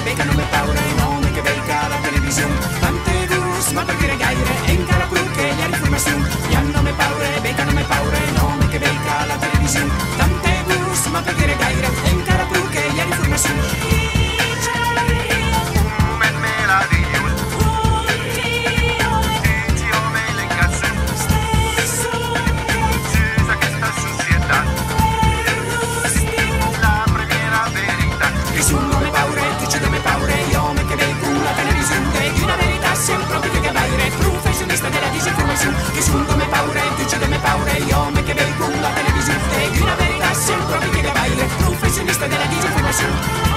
veca non me paure, nome che veca la televisione. Tante gus, ma per dire gaire, encara più che gli informazioni. Ja non me paure, veca non me paure, nome che veca la televisione. Tante gus, ma per dire gaire, encara più che gli informazioni. Che secondo me paure, dice me paure, io me che vedo con la televisione. E una verità sempre che baile, professionista della disinformazione.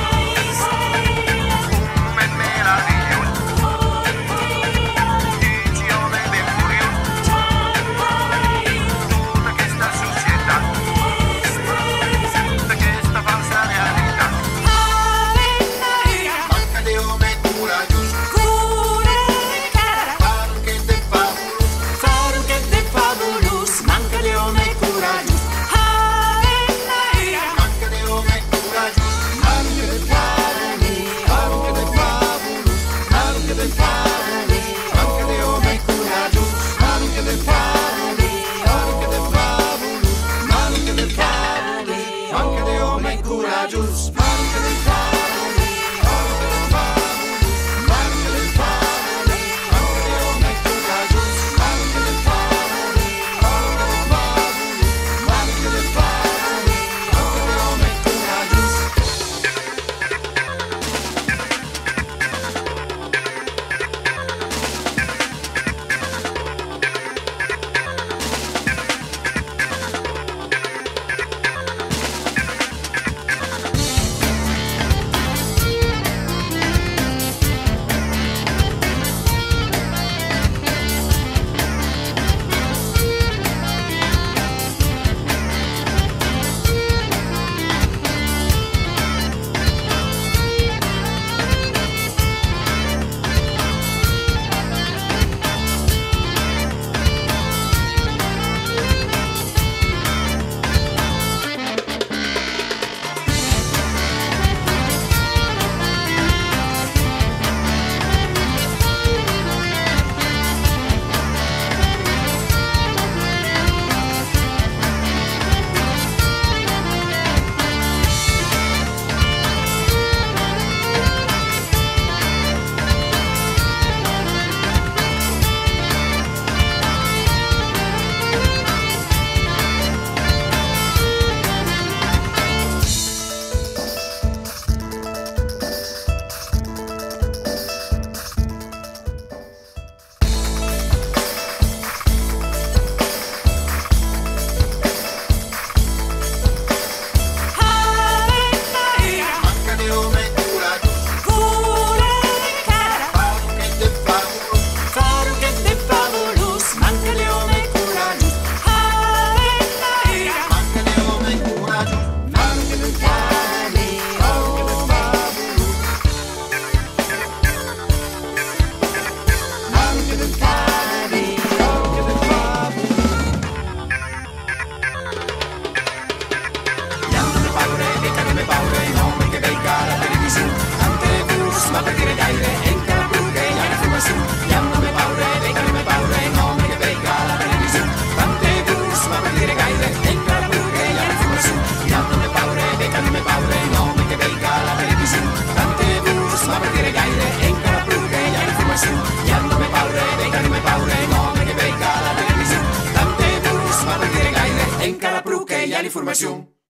Información.